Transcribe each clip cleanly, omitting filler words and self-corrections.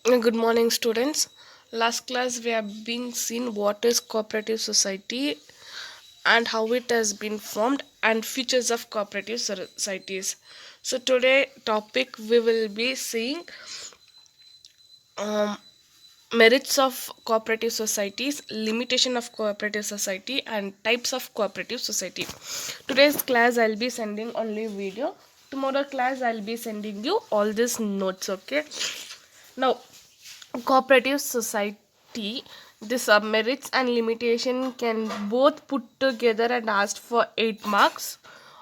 Good morning, students. Last class we have been seen what is cooperative society and how it has been formed and features of cooperative societies. So today topic we will be seeing um, merits of cooperative societies, limitation of cooperative society, and types of cooperative society. Today's class I'll be sending only video. Tomorrow class I'll be sending you all these notes. Okay. Now cooperative society, the submerits and limitation can both put together and asked for 8 marks,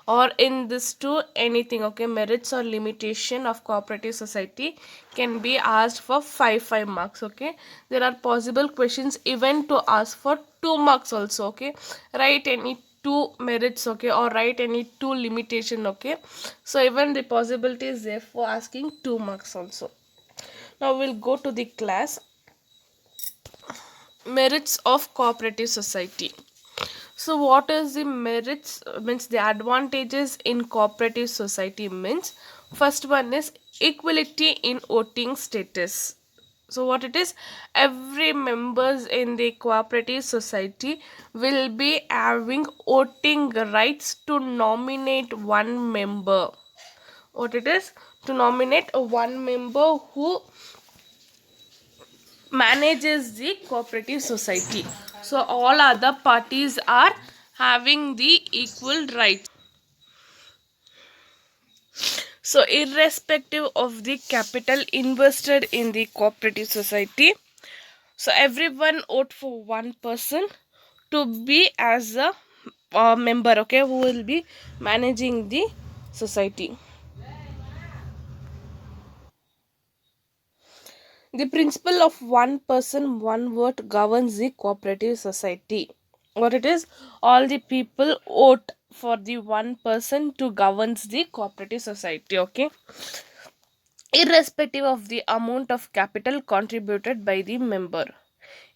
or in this two anything. Okay, merits or limitation of cooperative society can be asked for 5 marks. Okay, there are possible questions even to ask for 2 marks also. Okay, write any two merits, okay, or write any two limitation. Okay, so even the possibility is there for asking 2 marks also. Now we'll go to the class. Merits of cooperative society. So what is the merits, means the advantages in cooperative society means, first one is equality in voting status. So what it is, every members in the cooperative society will be having voting rights to nominate one member. What it is, to nominate a one member who manages the cooperative society. So all other parties are having the equal rights. So irrespective of the capital invested in the cooperative society, so everyone vote for one person to be as a member, okay, who will be managing the society. The principle of one person, one vote governs the cooperative society. What it is, all the people vote for the one person to governs the cooperative society. Okay, irrespective of the amount of capital contributed by the member,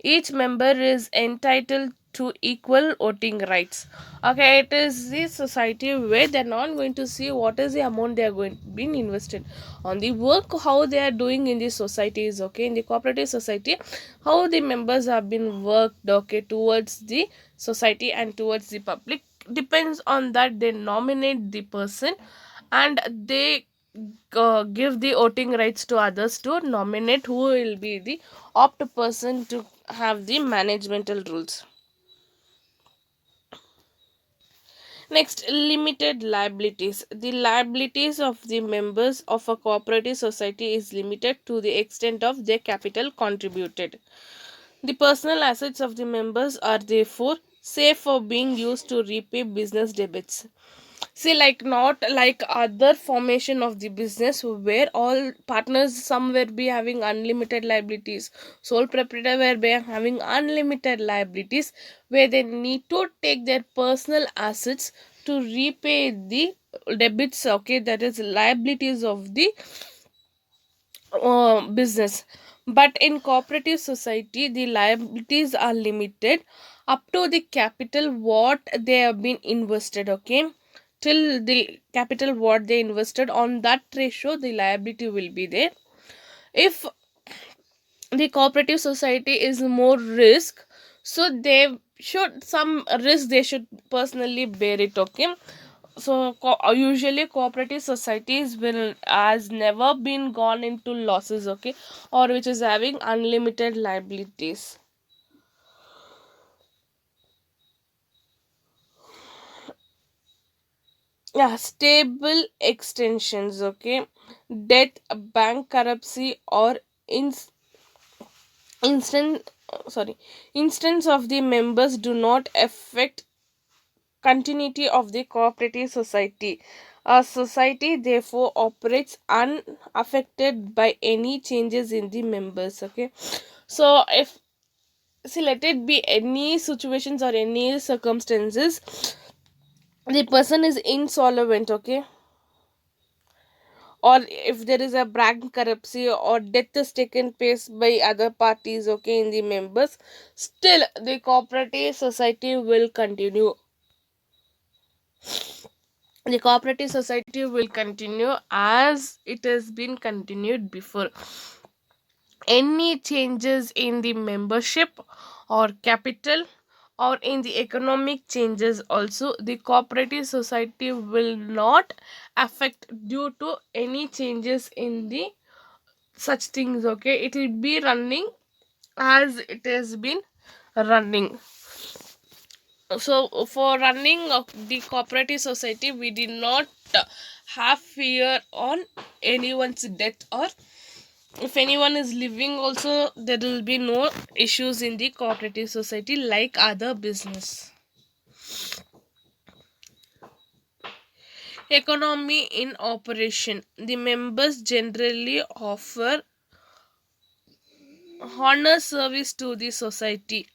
each member is entitled to equal voting rights. Okay, it is the society where they're not going to see what is the amount they are going to be invested on the work, how they are doing in the societies. Okay, in the cooperative society, how the members have been worked, okay, towards the society and towards the public, depends on that they nominate the person, and they give the voting rights to others to nominate who will be the opt person to have the managemental rules. Next, limited liabilities. The liabilities of the members of a cooperative society is limited to the extent of their capital contributed. The personal assets of the members are therefore safe for being used to repay business debits. See, like not like other formation of the business where all partners, some will be having unlimited liabilities, sole proprietor will be having unlimited liabilities, where they need to take their personal assets to repay the debits, okay, that is liabilities of the business. But in cooperative society the liabilities are limited up to the capital what they have been invested. Okay, till the capital what they invested, on that ratio the liability will be there. If the cooperative society is more risk, so they should some risk they should personally bear it. Okay, so usually cooperative societies will has never been gone into losses. Okay, or which is having unlimited liabilities. Yeah, stable extensions. Okay, death, bankruptcy, or in instant instance of the members do not affect continuity of the cooperative society. A society therefore operates unaffected by any changes in the members. Okay, so if, see, let it be any situations or any circumstances, the person is insolvent. Okay, or if there is a bankruptcy or death is taken place by other parties, okay, in the members, still the cooperative society will continue. The cooperative society will continue as it has been continued before. any changes in the membership or capital or in the economic changes also, the cooperative society will not affect due to any changes in the such things. Okay, it will be running as it has been running. So for running of the cooperative society, we did not have fear on anyone's death, or if anyone is living also, there will be no issues in the cooperative society like other business. Economy in operation, the members generally offer honor service to the society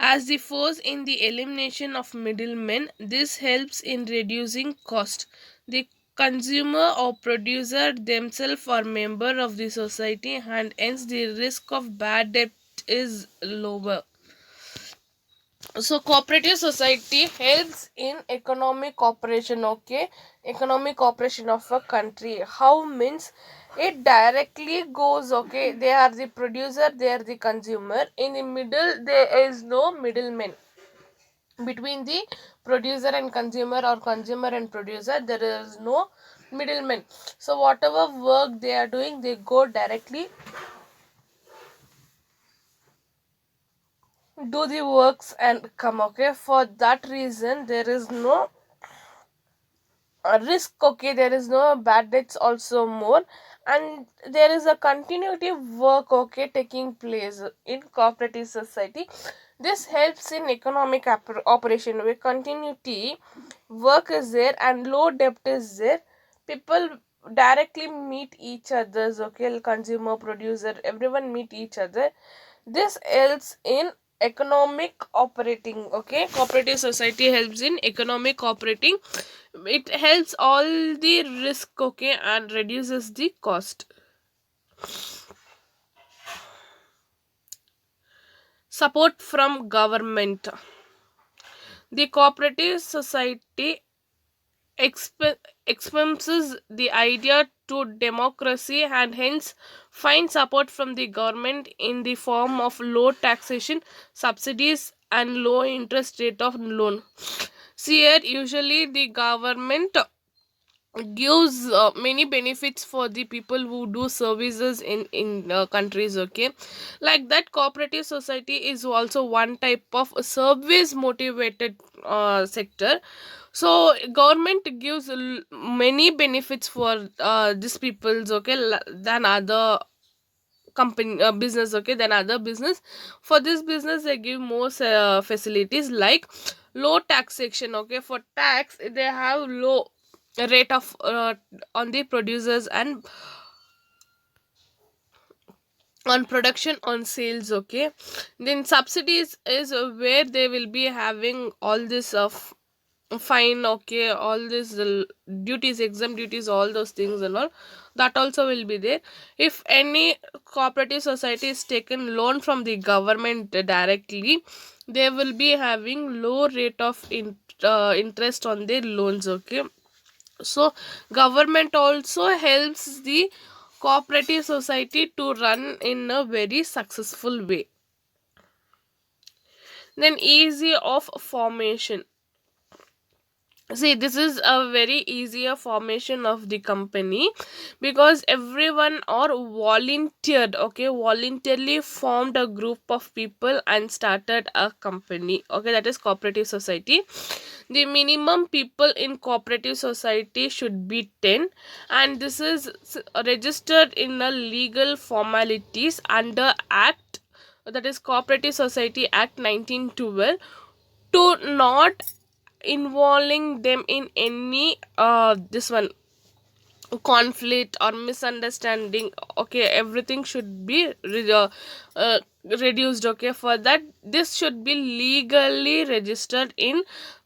as the force in the elimination of middlemen. This helps in reducing cost. The consumer or producer themselves are member of the society, and hence the risk of bad debt is lower. So cooperative society helps in economic cooperation. Okay, economic cooperation of a country, how means it directly goes. Okay, they are the producer, they are the consumer, in the middle there is no middleman between the producer and consumer, or consumer and producer, there is no middleman. So whatever work they are doing, they go directly do the works and come. Okay, for that reason there is no risk. Okay, there is no bad debts also more, and there is a continuity work, okay, taking place in cooperative society. This helps in economic operation where continuity work is there and low debt is there. People directly meet each others. Okay, consumer, producer, everyone meet each other. This helps in economic operating. Okay, cooperative society helps in economic operating. It helps all the risk, okay, and reduces the cost. Support from government, the cooperative society expenses the idea to democracy, and hence find support from the government in the form of low taxation, subsidies, and low interest rate of loan. See here, usually the government gives many benefits for the people who do services in countries. Okay, like that cooperative society is also one type of service motivated sector. So government gives many benefits for these peoples. Okay, than other company business. Okay, than other business. For this business they give more facilities like low taxation. Okay, for tax they have low rate of on the producers and on production, on sales. Okay, then subsidies is where they will be having all this of fine. Okay, all this duties, exempt duties, all those things and all, that also will be there. If any cooperative society is taken loan from the government directly, they will be having low rate of interest on their loans. Okay, so government also helps the cooperative society to run in a very successful way. Then easy of formation. See, this is a very easier formation of the company because everyone or volunteered. Okay, voluntarily formed a group of people and started a company. Okay, that is cooperative society. The minimum people in cooperative society should be 10, and this is registered in a legal formalities under Act, that is Cooperative Society Act 1912, to not involving them in any this one conflict or misunderstanding. Okay, everything should be uh, reduced. Okay, for that this should be legally registered in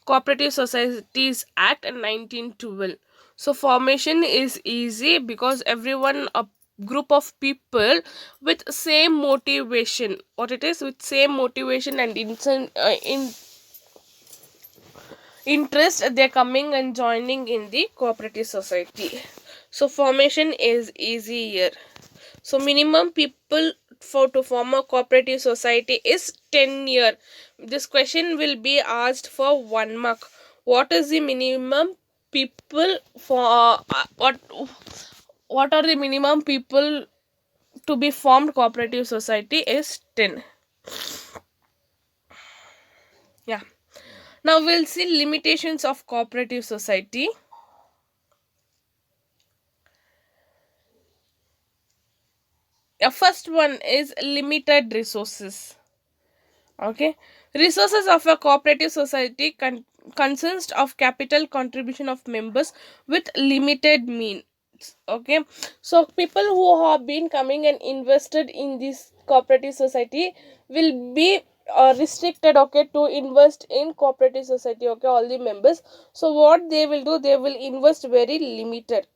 Cooperative Societies Act 1912. So formation is easy because everyone, a group of people with same motivation, what it is, with same motivation and in interest, they're coming and joining in the cooperative society. So formation is easy here. So minimum people for to form a cooperative society is 10 year. This question will be asked for 1 mark. What is the minimum people for what are the minimum people to be formed cooperative society is 10. Yeah. Now we'll see limitations of cooperative society. First one is limited resources. Okay, resources of a cooperative society consist of capital contribution of members with limited means. Okay, so people who have been coming and invested in this cooperative society will be restricted, okay, to invest in cooperative society, okay, all the members. So what they will do, they will invest very limited.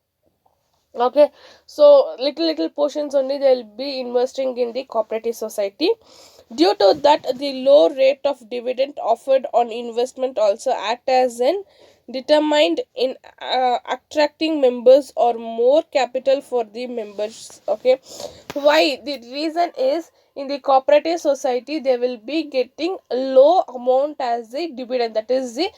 Okay, so little portions only they'll be investing in the cooperative society. Due to that, the low rate of dividend offered on investment also act as an determined in attracting members or more capital for the members. Okay, why? The reason is in the cooperative society they will be getting low amount as the dividend, that is the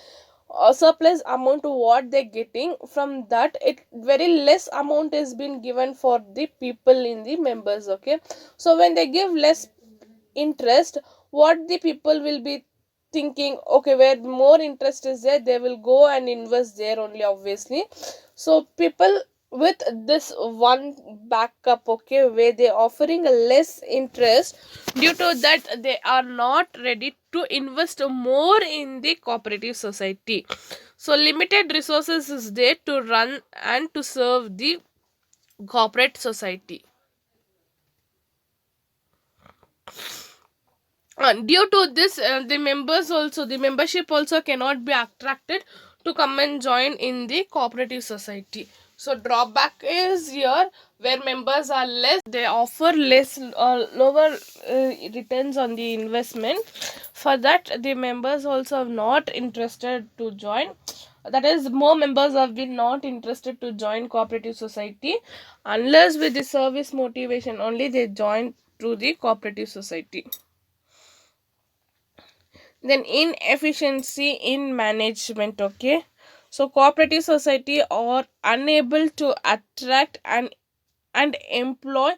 surplus amount to what they're getting. From that, it very less amount is been given for the people in the members. Okay, so when they give less interest, what the people will be thinking, okay, where more interest is there, they will go and invest there only, obviously. So people with this one backup, okay, where they offering a less interest, due to that they are not ready to invest more in the cooperative society. So limited resources is there to run and to serve the corporate society. Due to this, the membership also cannot be attracted to come and join in the cooperative society. So drawback is here, where members are less, they offer less lower returns on the investment. For that, the members also are not interested to join, that is more members have been not interested to join cooperative society, unless with the service motivation only they join to the cooperative society. Then inefficiency in management. Okay, so cooperative society are unable to attract and employ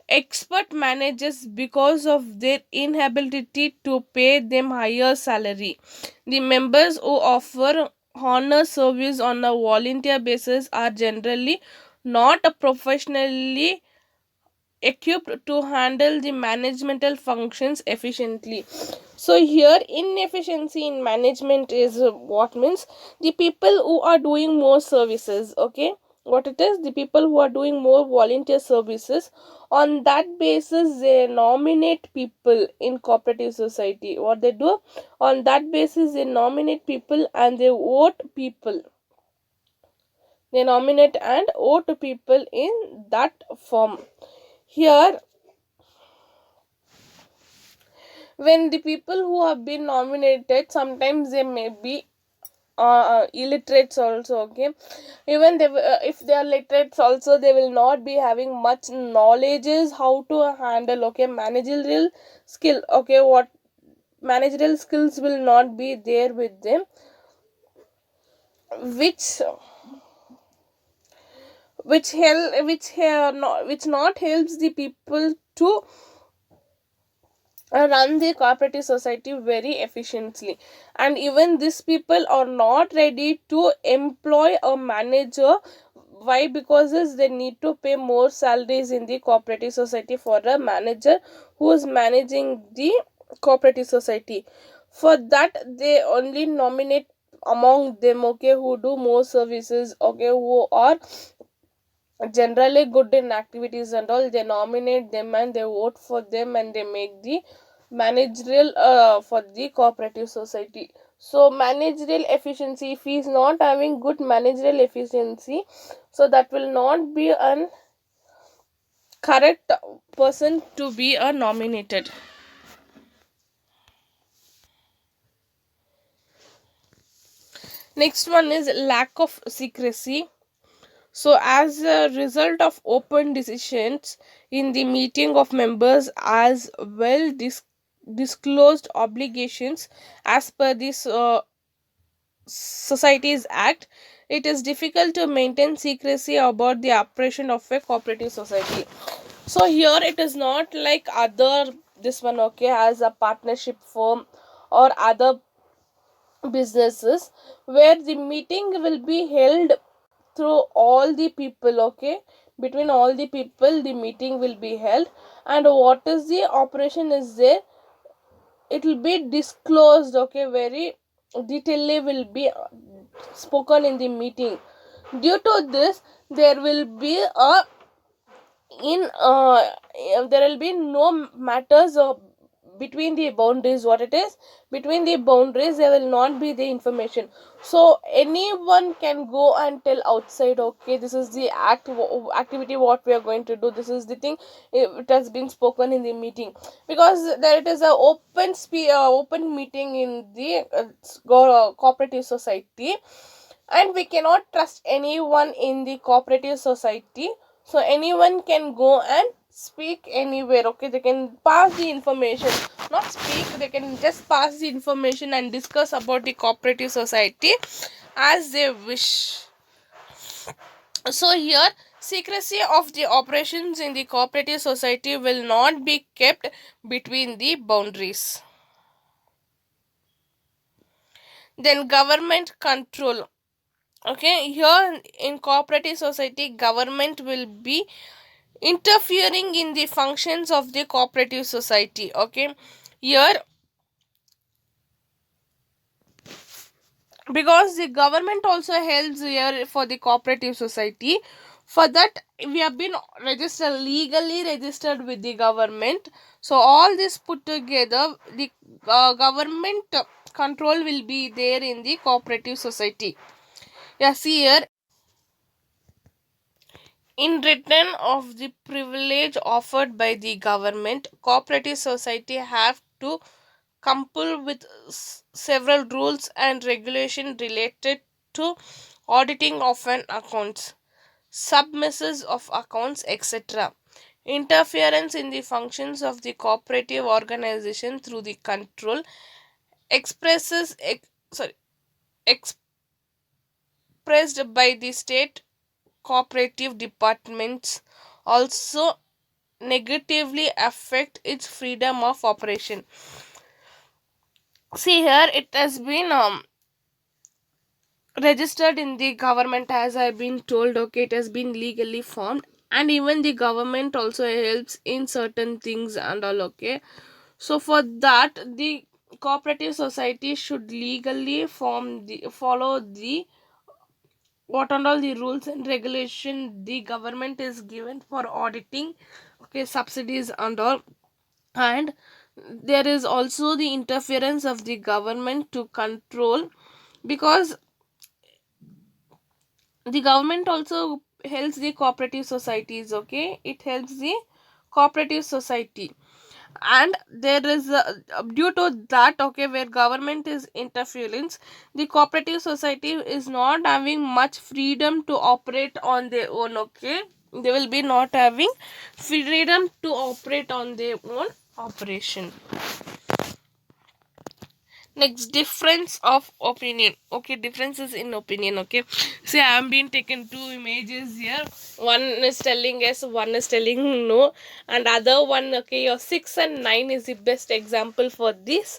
expert managers because of their inability to pay them higher salary. The members who offer honor service on a volunteer basis are generally not professionally equipped to handle the managemental functions efficiently. So here inefficiency in management is what means the people who are doing more services. Okay, what it is, the people who are doing more volunteer services, on that basis they nominate people in cooperative society. What they do, on that basis they nominate people and they vote people, they nominate and vote people in that form. Here, when the people who have been nominated, sometimes they may be illiterates also. Okay, even they if they are literates also, they will not be having much knowledges how to handle, okay, managerial skill. Okay, what managerial skills will not be there with them, which which not helps the people to run the cooperative society very efficiently. And even these people are not ready to employ a manager. Why? Because they need to pay more salaries in the cooperative society for a manager who is managing the cooperative society. For that, they only nominate among them, okay, who do more services, okay, who are generally good in activities and all. They nominate them and they vote for them and they make the managerial for the cooperative society. So managerial efficiency, if he is not having good managerial efficiency, so that will not be an correct person to be nominated. Next one is lack of secrecy. So as a result of open decisions in the meeting of members as well disclosed obligations as per this Societies Act, it is difficult to maintain secrecy about the operation of a cooperative society. So here it is not like other this one, okay, as a partnership firm or other businesses where the meeting will be held through all the people, okay, between all the people the meeting will be held, and what is the operation is there, it will be disclosed, okay, very detailedly will be spoken in the meeting. Due to this there will be a in there will be no matters between the boundaries, what it is between the boundaries there will not be the information, so anyone can go and tell outside, okay, this is the activity what we are going to do, this is the thing, it has been spoken in the meeting, because there it is a open meeting in the cooperative society, and we cannot trust anyone in the cooperative society, so anyone can go and speak anywhere, okay, they can pass the information, not speak, they can just pass the information and discuss about the cooperative society as they wish. So here secrecy of the operations in the cooperative society will not be kept between the boundaries. Then government control, okay, here in cooperative society government will be interfering in the functions of the cooperative society, okay, here because the government also helps here for the cooperative society, for that we have been registered legally registered with the government, so all this put together the government control will be there in the cooperative society. Yeah, see here, in return of the privilege offered by the government, cooperative society have to comply with several rules and regulation related to auditing of an accounts, submissions of accounts, etc. Interference in the functions of the cooperative organization through the control expresses sorry, expressed by the state cooperative departments also negatively affect its freedom of operation. See here, it has been registered in the government as I've been told, okay, it has been legally formed, and even the government also helps in certain things and all, okay. So for that the cooperative society should legally follow the what and all the rules and regulation the government is given for auditing, okay, subsidies and all, and there is also the interference of the government to control, because the government also helps the cooperative societies, okay, it helps the cooperative society, and there is due to that, okay, where government is interference, the cooperative society is not having much freedom to operate on their own, okay, they will be not having freedom to operate on their own operation. Next, difference of opinion, okay, differences in opinion, okay. See, I am being taken two images here, one is telling yes, one is telling no, and other one, okay, your 6 and 9 is the best example for this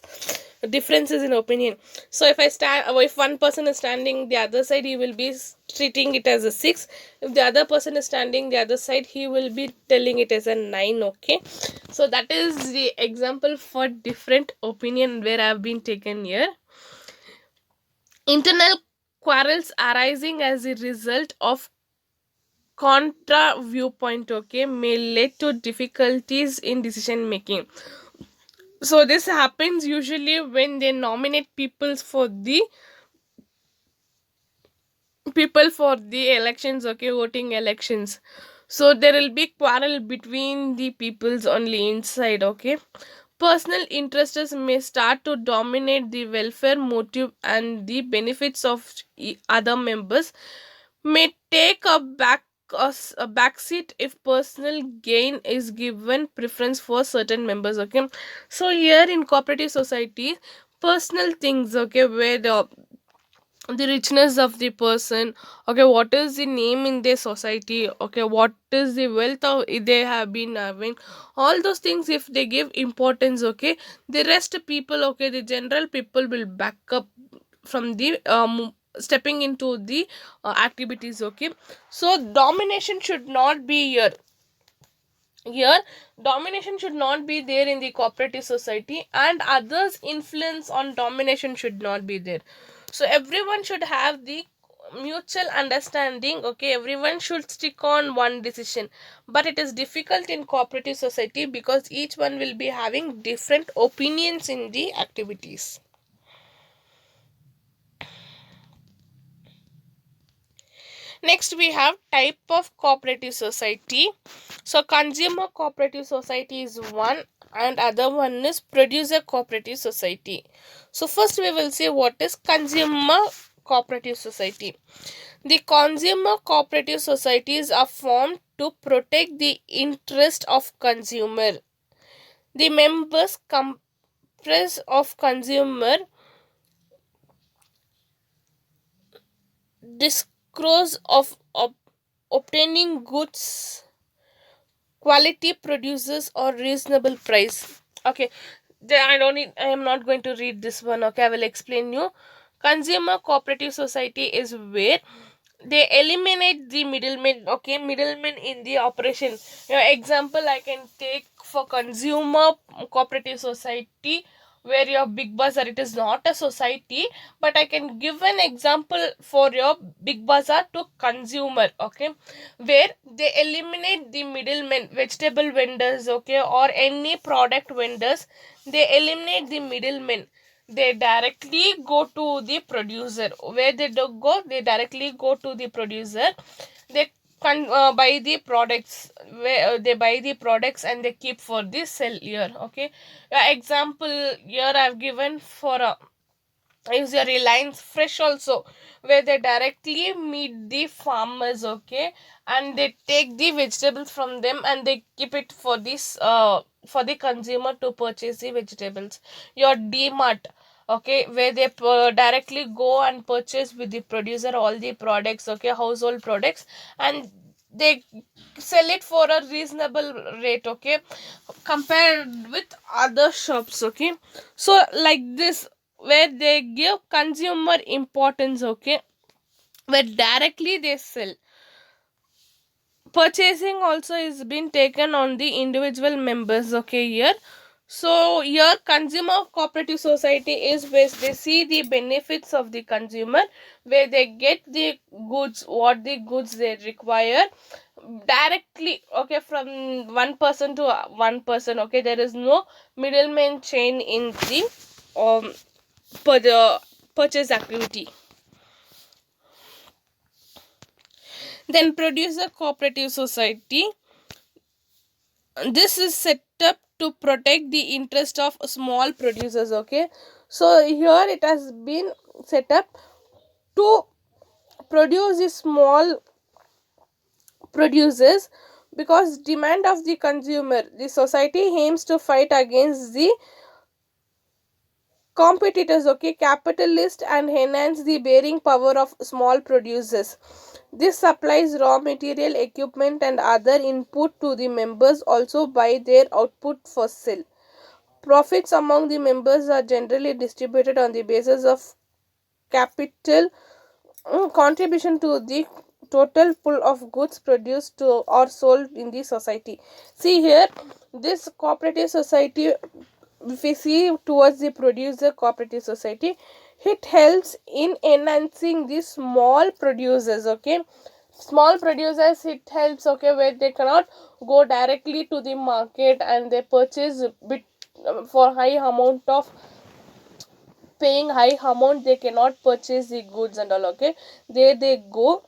differences in opinion. So if I stand, if one person is standing the other side, he will be treating it as a 6, if the other person is standing the other side, he will be telling it as a 9, okay. So that is the example for different opinion where I have been taken here. Internal quarrels arising as a result of contra viewpoint, okay, may lead to difficulties in decision making. So this happens usually when they nominate people for the elections, okay, voting elections, so there will be quarrel between the peoples only inside, okay. Personal interests may start to dominate the welfare motive, and the benefits of other members may take a back seat if personal gain is given preference for certain members. Okay, so here in cooperative society, personal things, okay, where the richness of the person, okay, what is the name in their society, okay, what is the wealth of they have been having, all those things, if they give importance, okay, the rest people, okay, the general people will back up from the stepping into the activities. Okay, so domination should not be here. Domination should not be there in the cooperative society, and others influence on domination should not be there. So everyone should have the mutual understanding. Okay, everyone should stick on one decision, but it is difficult in cooperative society because each one will be having different opinions in the activities. Next, we have type of cooperative society. So, consumer cooperative society is one, and other one is producer cooperative society. So, first we will see what is consumer cooperative society. The consumer cooperative societies are formed to protect the interest of consumer. The members comprise of consumer discourse of obtaining goods, quality produces, or reasonable price. Okay, I don't need, I am not going to read this one. Okay, I will explain you. Consumer cooperative society is where they eliminate the middlemen. Okay, middlemen in the operation. Example I can take for consumer cooperative society, where your big bazaar, it is not a society, but I can give an example for your big bazaar to consumer. Okay, where they eliminate the middlemen, vegetable vendors, okay, or any product vendors. They eliminate the middlemen. They directly go to the producer. Where they do go, they directly go to the producer. They buy the products, where they buy the products and they keep for the sell here. Okay, example here I've given for is your Reliance Fresh also, where they directly meet the farmers. Okay, and they take the vegetables from them and they keep it for this for the consumer to purchase the vegetables. Your DMart, okay, where they directly go and purchase with the producer all the products, okay, household products, and they sell it for a reasonable rate. Okay, compared with other shops. Okay, so like this, where they give consumer importance. Okay, where directly they sell. Purchasing also is being taken on the individual members. Okay, here, so here consumer cooperative society is where they see the benefits of the consumer, where they get the goods, what the goods they require directly, okay, from one person to one person. Okay, there is no middleman chain in the per the purchase activity. Then producer cooperative society, this is set up to protect the interest of small producers. Okay, so here it has been set up to produce the small producers, because demand of the consumer, the society aims to fight against the competitors, okay, capitalist, and enhance the bearing power of small producers. This supplies raw material, equipment, and other input to the members, also buy their output for sale. Profits among the members are generally distributed on the basis of capital contribution to the total pool of goods produced to or sold in the society. See here, this cooperative society, if we see towards the producer cooperative society, it helps in enhancing the small producers. Okay, small producers, it helps, okay, where they cannot go directly to the market and they purchase bit for high amount of paying high amount, they cannot purchase the goods and all. Okay, there they go,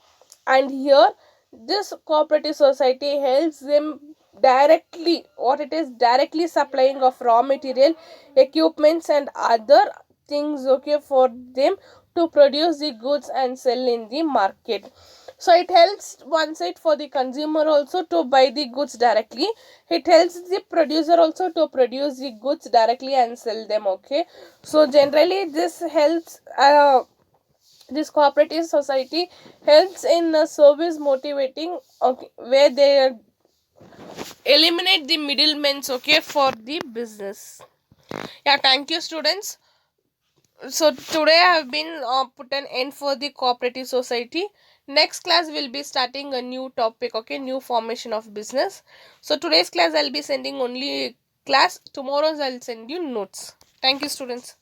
and here this cooperative society helps them directly, what it is, directly supplying of raw material, equipments, and other things, okay, for them to produce the goods and sell in the market. So it helps one side for the consumer also to buy the goods directly. It helps the producer also to produce the goods directly and sell them. Okay, so generally this helps this cooperative society helps in service motivating, okay, where they eliminate the middlemen, okay, for the business. Yeah, thank you students. So today I have been put an end for the cooperative society. Next class will be starting a new topic, okay, new formation of business. So today's class I'll be sending only class, tomorrow's I'll send you notes. Thank you students.